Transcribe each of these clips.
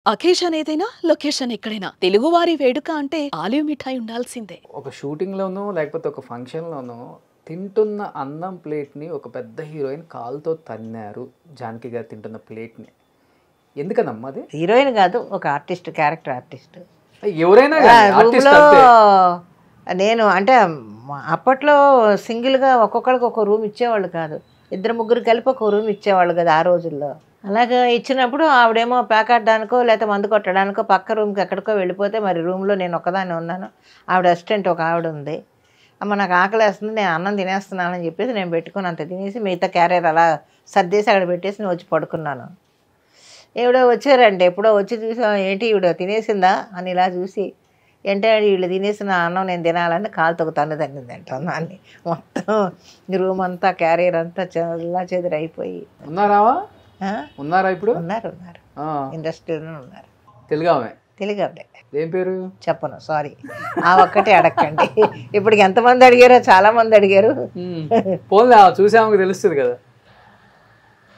Occasion ఏదైనా location ఎక్కడైనా తెలుగువారి వేడుక అంటే ఆలివ్ మిఠాయి ఉండాల్సిందే. ఒక షూటింగ్‌లోనో లేకపోతే ఒక ఫంక్షన్‌లోనో తింటున్న అన్నం ప్లేట్‌ని ఒక పెద్ద హీరోయిన్ కాలుతో తన్నారు. జానకి గారు తింటున్న ప్లేట్‌ని. ఎందుకనమ్మా అది? హీరోయిన్ కాదు, ఒక ఆర్టిస్ట్, క్యారెక్టర్ ఆర్టిస్ట్. ఎవరైనా గాని ఆర్టిస్ట్ రూమ్లో అంతే. నేను అంటే అప్పట్లో సింగిల్గా ఒక్కొక్కరికి ఒక రూమ్ ఇచ్చేవాళ్ళు కాదు, ఇద్దరు ముగ్గురు కలిపి ఒక రూమ్ ఇచ్చేవాళ్ళు కదా ఆ రోజుల్లో. అలాగా ఇచ్చినప్పుడు ఆవిడేమో ప్యాకాడడానికో లేకపోతే మందు కొట్టడానికో పక్క రూమ్కి ఎక్కడికో వెళ్ళిపోతే మరి రూమ్లో నేను ఒక్కదాన్ని ఉన్నాను. ఆవిడ అసిస్టెంట్ ఒక ఆవిడ ఉంది. అమ్మ నాకు ఆకలి వేస్తుంది, నేను అన్నం తినేస్తున్నానని చెప్పేసి నేను పెట్టుకుని అంత తినేసి మిగతా క్యారియర్ అలా సర్దేసి అక్కడ పెట్టేసి నేను వచ్చి పడుకున్నాను. ఎవడో వచ్చారంటే ఎప్పుడో వచ్చి చూసి ఏంటి ఈవిడ తినేసిందా అని ఇలా చూసి ఏంటంటే వీళ్ళు తినేసిన అన్నం నేను తినాలని కాలుతో తన్నిందంట అన్నాన్ని. మొత్తం రూమ్ అంతా క్యారియర్ అంతా చల్లా చెదిరి అయిపోయి. ఉన్నారా ఇప్పుడు? ఉన్నారు ఇండస్ట్రీలో ఉన్నారు. తెలుగు ఆమె? తెలుగు ఆవిడే. ఏం పేరు చెప్పను, సారీ. ఆ ఒక్కటే అడగండి. ఇప్పటికి ఎంతమంది అడిగారో చాలా మంది అడిగారు. పోన్లే చూసామకు తెలుస్తుంది కదా.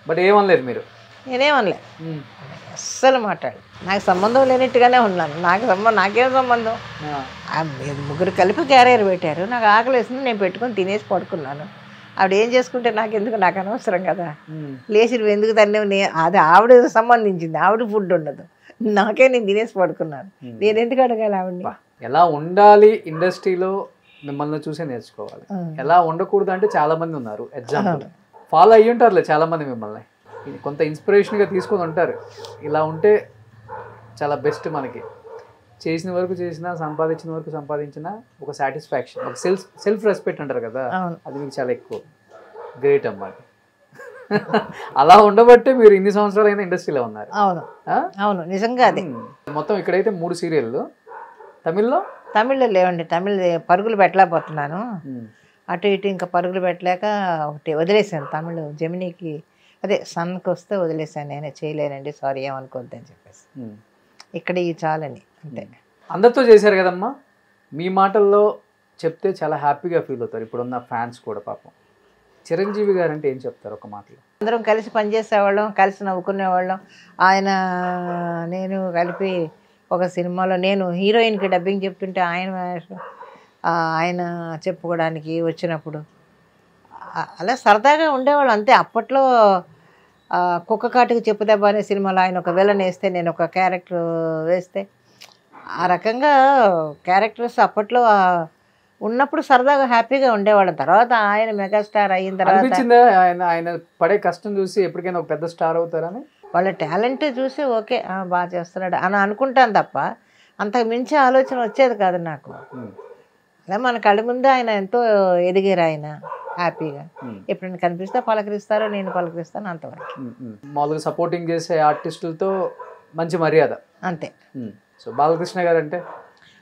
బట్ ఏమనలేదు మీరు? నేనేమనలే, అస్సలు మాట్లాడు. నాకు సంబంధం లేనట్టుగానే ఉన్నాను. నాకేం సంబంధం? ముగ్గురు కలిపి క్యారియర్ పెట్టారు. నాకు ఆకలి వేసింది, నేను పెట్టుకొని తినేసి పడుకున్నాను. ఆవిడ ఏం చేసుకుంటే నాకెందుకు, నాకు అనవసరం కదా. లేచి నువ్వు ఎందుకు తన్నే, అది ఆవిడ సంబంధించింది, ఆవిడ ఫుడ్ ఉండదు, నాకే నేను తినేసి పడుకున్నాను. నేను ఎందుకు అడగాలి ఆవిడని? ఎలా ఉండాలి ఇండస్ట్రీలో మిమ్మల్ని చూసే నేర్చుకోవాలి. ఎలా ఉండకూడదు అంటే చాలా మంది ఉన్నారు. ఎగ్జాంపుల్ ఫాలో అయ్యి ఉంటారులే చాలా మంది, మిమ్మల్ని కొంత ఇన్స్పిరేషన్గా తీసుకొని ఉంటారు. ఇలా ఉంటే చాలా బెస్ట్. మనకి చేసిన వరకు చేసినా, సంపాదించిన వరకు సంపాదించిన ఒక సాటిస్ఫాక్షన్, ఒక సెల్ఫ్ రెస్పెక్ట్ అంటారు కదా, అది మీకు చాలా ఎక్కువ. గ్రేట్ అమ్మా. అలా ఉండబట్టే మీరు ఇన్ని సంవత్సరాలైనా ఇండస్ట్రీలో ఉన్నారు. అవును నిజంగా. అది మొత్తం ఇక్కడైతే 3 సీరియళ్ళు. తమిళ్లో లేవండి. తమిళ్ పరుగులు పెట్టలేకపోతున్నాను. అటు ఇటు ఇంకా పరుగులు పెట్టలేక ఒకటి వదిలేసాను. తమిళ్ జెమినీకి అదే సన్కి వస్తే వదిలేసాను. నేనే చేయలేనండి, సారీ ఏమనుకోవద్దు అని చెప్పేసి ఇక్కడ ఈ చాలని అంతే. అందరితో చేశారు కదమ్మా, మీ మాటల్లో చెప్తే చాలా హ్యాపీగా ఫీల్ అవుతారు ఇప్పుడున్న ఫ్యాన్స్ కూడా. పాపం చిరంజీవి గారు అంటే ఏం చెప్తారు ఒక మాటలో? అందరం కలిసి పనిచేసేవాళ్ళం, కలిసి నవ్వుకునేవాళ్ళం. ఆయన నేను కలిపి ఒక సినిమాలో నేను హీరోయిన్కి డబ్బింగ్ చెప్తుంటే ఆయన చెప్పుకోవడానికి వచ్చినప్పుడు అలా సరదాగా ఉండేవాళ్ళు అంతే. అప్పట్లో కుక్క కాటుకు చెప్పు దెబ్బ అనే సినిమాలో ఆయన ఒక విలన్ వేస్తే నేను ఒక క్యారెక్టర్ వేస్తే ఆ రకంగా క్యారెక్టర్స్ అప్పట్లో ఉన్నప్పుడు సరదాగా హ్యాపీగా ఉండేవాళ్ళం. తర్వాత ఆయన మెగాస్టార్ అయిన తర్వాత ఆయన పడే కష్టం చూసి ఎప్పటికైనా ఒక పెద్ద స్టార్ అవుతారని వాళ్ళ టాలెంట్ చూసి ఓకే బాగా చేస్తున్నాడు అని అనుకుంటాను తప్ప అంతకు మించి ఆలోచన వచ్చేది కాదు నాకు. అలా మన కళ్ళ ముందే ఆయన ఎంతో ఎదిగారు. ఆయన హ్యాపీగా ఎప్పుడైనా కనిపిస్తే పలకరిస్తారో నేను పలకరిస్తాను, అంతవరకు. మామూలుగా సపోర్టింగ్ చేసే ఆర్టిస్టులతో మంచి మర్యాద అంతే. సో బాలకృష్ణ గారు అంటే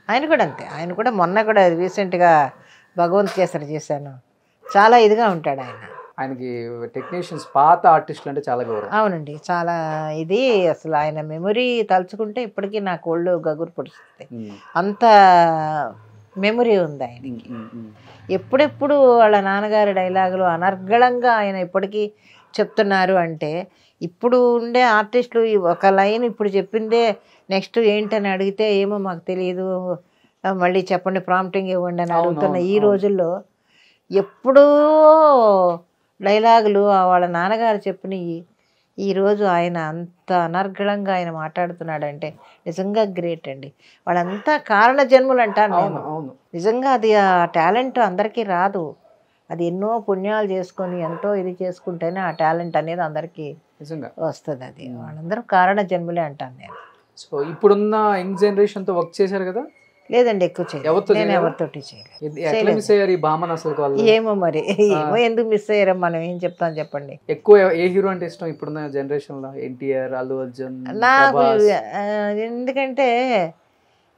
ఆయన కూడా అంతే. ఆయన కూడా మొన్న కూడా రీసెంట్గా భగవంత్ కేసరి చేశాను, చాలా ఇదిగా ఉంటాడు ఆయన. ఆయనకి టెక్నీషియన్స్ పాత ఆర్టిస్టులు అంటే చాలా గౌరవం. అవునండి, చాలా ఇది. అసలు ఆయన మెమొరీ తలుచుకుంటే ఇప్పటికీ నాకు ఒళ్ళు గగురు పొడుస్తుంది, అంత మెమొరీ ఉంది ఆయనకి. ఎప్పుడెప్పుడు వాళ్ళ నాన్నగారి డైలాగులు అనర్గళంగా ఆయన ఇప్పటికీ చెప్తున్నారు అంటే, ఇప్పుడు ఉండే ఆర్టిస్టులు ఒక లైన్ ఇప్పుడు చెప్పిందే నెక్స్ట్ ఏంటని అడిగితే ఏమో మాకు తెలియదు, మళ్ళీ చెప్పండి ప్రాంప్టింగ్ ఇవ్వండి అని అడుగుతున్న ఈ రోజుల్లో ఎప్పుడూ డైలాగులు వాళ్ళ నాన్నగారు చెప్పినవి ఈరోజు ఆయన అంత అనర్గళంగా ఆయన మాట్లాడుతున్నాడంటే నిజంగా గ్రేట్ అండి. వాళ్ళంతా కారణ జన్ములు అంటాను నేను. నిజంగా అది ఆ టాలెంట్ అందరికీ రాదు. అది ఎన్నో పుణ్యాలు చేసుకొని ఎంతో ఇది చేసుకుంటేనే ఆ టాలెంట్ అనేది అందరికీ వస్తుంది. అది వాళ్ళందరూ కారణ జన్ములే అంటాను నేను. సో ఇప్పుడున్న యంగ్ జనరేషన్తో వర్క్ చేశారు కదా? లేదండి, ఎక్కువ చేయలేదు. నేను ఎవరితోటి చేయలేదు. ఏమో మరి ఏమో ఎందుకు మిస్ అయ్యారో మనం ఏం చెప్తాం చెప్పండి. ఎక్కువ ఏ హీరో అంటే ఇష్టం ఇప్పుడున్న జనరేషన్ లో? ఎన్టీఆర్, అల్లు అర్జున్? నాకు ఎందుకంటే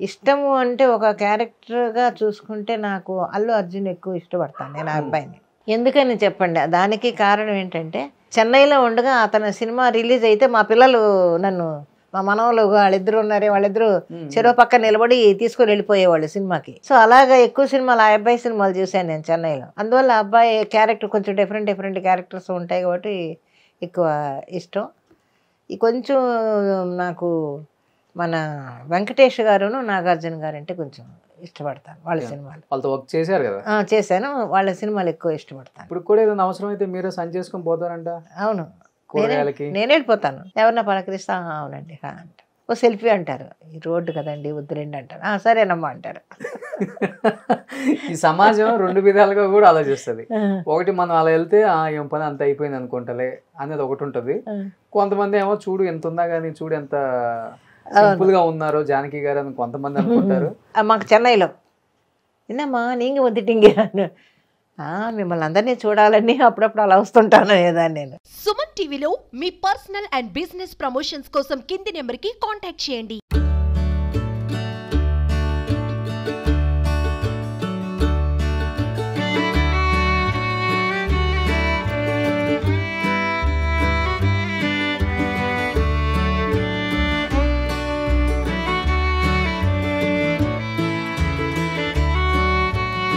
ఇష్టము అంటే ఒక క్యారెక్టర్గా చూసుకుంటే నాకు అల్లు అర్జున్ ఎక్కువ ఇష్టపడతాను నేను ఆ అబ్బాయిని. ఎందుకని చెప్పండి, దానికి కారణం ఏంటంటే చెన్నైలో ఉండగా అతని సినిమా రిలీజ్ అయితే మా పిల్లలు నన్ను, మా మనవలు వాళ్ళిద్దరు ఉన్నారే, వాళ్ళిద్దరూ చెరో పక్క నిలబడి తీసుకొని వెళ్ళిపోయేవాళ్ళు సినిమాకి. సో అలాగా ఎక్కువ సినిమాలు ఆ అబ్బాయి సినిమాలు చూశాను నేను చెన్నైలో. అందువల్ల ఆ అబ్బాయి క్యారెక్టర్ కొంచెం డిఫరెంట్ క్యారెక్టర్స్ ఉంటాయి కాబట్టి ఎక్కువ ఇష్టం. కొంచెం నాకు మన వెంకటేష్ గారును నాగార్జున గారు అంటే కొంచెం ఇష్టపడతాను వాళ్ళ సినిమాలు. వాళ్ళతో వర్క్ చేశారు కదా. చేశాను, వాళ్ళ సినిమాలు ఎక్కువ ఇష్టపడతాను. ఇప్పుడు కూడా ఏదైనా అవసరం అయితే మీరే సంచి చేసుకొని పోతారంట అవును, కూరగాయలకి. నేను వెళ్ళిపోతాను, ఎవరన్నా పలకరిస్తా అవునండి అంట, ఓ సెల్ఫీ అంటారు, ఈ రోడ్డు కదండి వద్దులేండి అంటారు, సరేనమ్మా అంటారు. ఈ సమాజం 2 విధాలుగా కూడా ఆలోచిస్తుంది. ఒకటి మనం అలా వెళ్తే ఏం పని అంత అయిపోయింది అనుకుంటలే అనేది ఒకటి ఉంటుంది. కొంతమంది ఏమో చూడు ఎంత ఉందా కానీ చూడు ఎంత సింపుల్ గా ఉన్నారు జానకి గారు అని కొంతమంది అనుకుంటారు. మాకు చెన్నైలో என்னம்மா நீங்க வந்துட்டீங்க, మిమ్మల్ని అందరినీ చూడాలని అప్పుడప్పుడు అలా వస్తుంటాను ఏదాన్ని నేను. సుమన్ టీవీలో మీ పర్సనల్ అండ్ బిజినెస్ ప్రమోషన్స్ కోసం కింది నెంబర్కి కాంటాక్ట్ చేయండి.